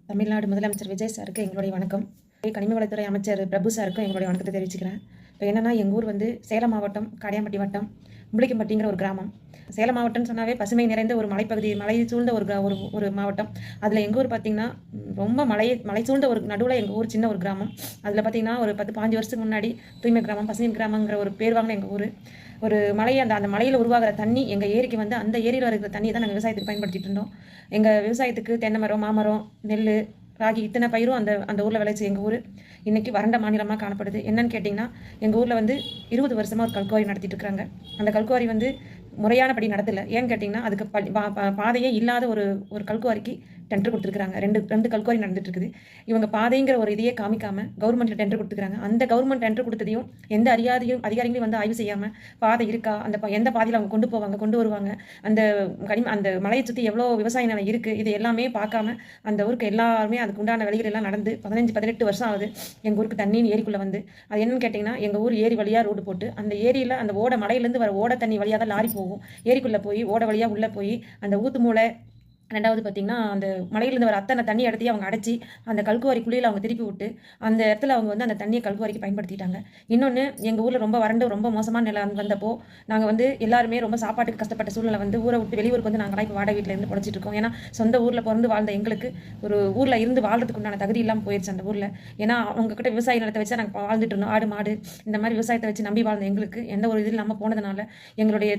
தமிழ்நாடு முதலமைச்சர் விஜய் சாருக்கு எங்களுடைய வணக்கம். கனிம வளத்துறை அமைச்சர் பிரபு சாருக்கும் எங்களுடைய வணக்கத்தை தெரிவிச்சுக்கிறேன். இப்போ என்னன்னா, எங்கள் ஊர் வந்து சேலம் மாவட்டம் காடையாம்பட்டி வட்டம் மும்பளிக்கம்பட்டிங்கிற ஒரு கிராமம். சேலம் மாவட்டம்னு சொன்னாவே பசுமை நிறைந்த ஒரு மலைப்பகுதி, மலை சூழ்ந்த ஒரு மாவட்டம். அதில் எங்கள் ஊர் பார்த்திங்கன்னா ரொம்ப மலை சூழ்ந்த ஒரு நடுவில் எங்கள் ஊர் சின்ன ஒரு கிராமம். அதில் பார்த்திங்கன்னா ஒரு 10-15 வருஷத்துக்கு முன்னாடி தூய்மை கிராமம், பசுமை கிராமங்கிற ஒரு பேர் வாங்கின எங்கள் ஊர். ஒரு மலை, அந்த மலையில் உருவாகிற தண்ணி எங்கள் ஏரிக்கு வந்து அந்த ஏரியில் இருக்கிற தண்ணியை தான் நாங்கள் விவசாயத்துக்கு பயன்படுத்திட்டு இருந்தோம். எங்கள் விவசாயத்துக்கு தென்னை மரம், மாமரம், நெல், ராகி இத்தனை பயிரும் அந்த ஊரில் விளைச்சி எங்கள் ஊர் இன்றைக்கி வறண்ட மாநிலமாக காணப்படுது. என்னன்னு கேட்டிங்கன்னா, எங்கள் ஊரில் வந்து 20 வருஷமாக ஒரு கல்குவாரி நடத்திட்டு இருக்கிறாங்க. அந்த கல்குவாரி வந்து முறையானபடி நடத்தலை. ஏன்னு கேட்டிங்கன்னா, அதுக்கு பாதையே இல்லாத ஒரு கல்குவாரிக்கு டெண்டர் கொடுத்துருக்காங்க. ரெண்டு கல்குவாரி நடந்துட்டு இருக்குது. இவங்க பாதைங்கிற ஒரு இதையே காமிக்காமல் கவர்மெண்ட்டில் டெண்டர் கொடுத்துருக்காங்க. அந்த கவர்மெண்ட் டெண்டர் கொடுத்ததையும் எந்த அதிகாரிகளையும் வந்து ஆய்வு செய்யாமல், பாதை இருக்கா, எந்த பாதையில் அவங்க கொண்டு வருவாங்க, அந்த மலையை சுற்றி எவ்வளோ விவசாய நிலம் இருக்குது, இது எல்லாமே பார்க்காம அந்த ஊருக்கு எல்லாருமே அதுக்கு உண்டான வேலைகள் எல்லாம் நடந்து 15-18 வருஷம் ஆகுது. எங்கள் ஊருக்கு தண்ணின்னு ஏரிக்குள்ளே வந்து அது என்னன்னு கேட்டிங்கன்னா, எங்கள் ஊர் ஏரி வழியாக ரோடு போட்டு அந்த ஏரியில் அந்த மலையிலேருந்து வர ஓட தண்ணி வழியாக தான் லாரி போகும். ஏரிக்குள்ளே போய் ஓட வழியாக உள்ளே போய் அந்த ஊத்து மூளை, ரெண்டாவது பார்த்திங்கன்னா அந்த மலையிலேருந்து வர அத்தனை தண்ணி இடத்தையும் அவங்க அடைச்சி அந்த கல்குவாரி குழியில் அவங்க திருப்பி விட்டு அந்த இடத்துல அவங்க வந்து அந்த தண்ணியை கல்குவாரிக்கு பயன்படுத்திட்டாங்க. இன்னொன்று, எங்கள் ஊரில் ரொம்ப வறண்டு ரொம்ப மோசமான நிலை வந்தப்போ நாங்கள் வந்து எல்லாருமே ரொம்ப சாப்பாட்டுக்கு கஷ்டப்பட்ட சூழ்நிலை வந்து ஊரை விட்டு வெளியூருக்கு வந்து நாங்களாம் இப்போ வாடகை வீட்டில் இருந்து பொழைச்சிட்டு இருக்கோம். ஏன்னா சொந்த ஊரில் பிறந்து வாழ்ந்த எங்களுக்கு ஒரு ஊரில் இருந்து வாழ்றதுக்கு உண்டான தகுதி இல்லாமல் போயிடுச்சு அந்த ஊரில். ஏன்னா அவங்கக்கிட்ட விவசாய நிலத்தை வச்சு நாங்கள் வாழ்ந்துட்டு இருந்தோம். ஆடு மாடு இந்த மாதிரி விவசாயத்தை வச்சு நம்பி வாழ்ந்த எங்களுக்கு எந்த ஒரு இது இல்லாமல் போனதுனால எங்களுடைய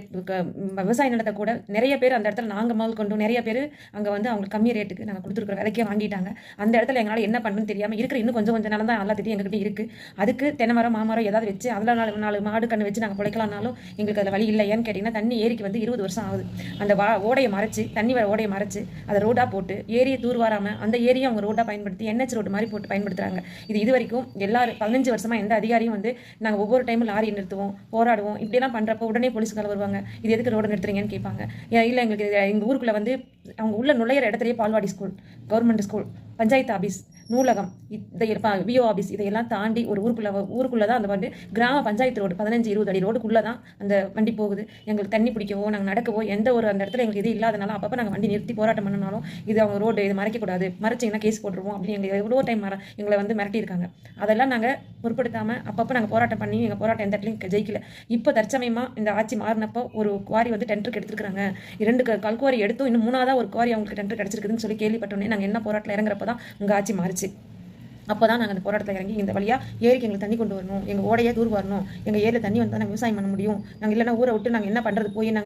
விவசாய நிலத்தை கூட நிறைய பேர் அந்த இடத்துல நாங்கள் முதல் கொண்டு நிறைய பேர் அங்கே வந்து அவங்க கம்மி ரேட்டுக்கு நாங்கள் கொடுத்துருக்குற விலைக்கே வாங்கிட்டாங்க. அந்த இடத்துல எங்களால் என்ன பண்ணுன்னு தெரியாமல் இருக்கிற இன்னும் கொஞ்சம் நிலம் தான் எல்லாத்தையும் எங்ககிட்ட இருக்குது. அதுக்கு தென்னை மரம், மாமரம் ஏதாவது வச்சு அதில் 4 மாடு கன்று வச்சு நாங்கள் பிழைக்கலாம்னாலும் எங்களுக்கு அதில் வழி இல்லை. ஏன்னு கேட்டிங்கன்னா, தண்ணி ஏரிக்கு வந்து 20 வருஷம் ஆகுது. அந்த ஓடையை மறைச்சு, தண்ணி வர ஓடையை மறைச்சு அதை ரோடாக போட்டு ஏரியை தூர்வாராமல் அந்த ஏரியை அவங்க ரோடாக பயன்படுத்தி NH ரோடு மாதிரி போட்டு பயன்படுத்துகிறாங்க. இது வரைக்கும் எல்லாரும் 15 வருஷமாக எந்த அதிகாரியும் வந்து நாங்கள் ஒவ்வொரு டைமும் லாரி நிறுத்துவோம், போராடுவோம், இப்படிலாம் பண்ணுறப்போ உடனே போலீஸ்காரர் வருவாங்க. இது எதுக்கு ரோடு நிறுத்துறீங்கன்னு கேட்பாங்க. இல்லை, எங்களுக்கு எங்கள் ஊருக்குள்ளே வந்து அவங்க உள்ள நுழையிற இடத்துலையே balwadi school, government school, panchayat office, நூலகம், விஓ ஆஃபீஸ் இதையெல்லாம் தாண்டி ஒரு ஊருக்குள்ளே தான் அந்த வந்து கிராம பஞ்சாயத்து ரோடு 15-20 அடி ரோடுக்குள்ளே தான் அந்த வண்டி போகுது. எங்களுக்கு தண்ணி பிடிக்கவோ நாங்கள் நடக்கவோ எந்த ஒரு அந்த இடத்துல எங்களுக்கு இது இல்லாதனால அப்பப்போ நாங்கள் வண்டி நிறுத்தி போராட்டம் பண்ணனாலும் இது அவங்க ரோடு இது மறைக்கக்கூடாது, மறைச்சிங்கன்னா கேஸ் போட்டுருவோம் அப்படின்னு எங்களுக்கு எவ்வளோ டைம் எங்களை வந்து மிரட்டியிருக்காங்க. அதெல்லாம் நாங்கள் பொருட்படுத்தாமல் அப்பப்போ நாங்கள் போராட்டம் பண்ணி எங்கள் போராட்டம் எந்த இடத்துலையும் ஜெயிக்கல. இப்போ தற்சமயமாக இந்த ஆட்சி மாறினப்போ ஒரு குவாரி வந்து டெண்டருக்கு எடுத்துருக்காங்க. 2 கல்குவாரி எடுத்தும் இன்னும் 3ஆவதாக ஒரு குவாரி அவங்களுக்கு டெண்டர் கிடச்சிருக்குதுன்னு சொல்லி கேள்விப்பட்டோன்னே நாங்கள் என்ன போராட்டத்தில் இறங்குறப்ப தான் உங்கள் ஆட்சி மாறிச்சு. அப்போ தான் நாங்கள் அந்த போராட்டத்தில் இறங்கி இந்த வழியாக ஏரிக்கு எங்களுக்கு தண்ணி கொண்டு வரணும், எங்கள் ஓடையே தூர் வரணும், எங்கள் ஏரியில் தண்ணி வந்தால் நாங்கள் விவசாயம் பண்ண முடியும், நாங்கள் இல்லைன்னா ஊரை விட்டு நாங்கள் என்ன பண்ணுறது போய்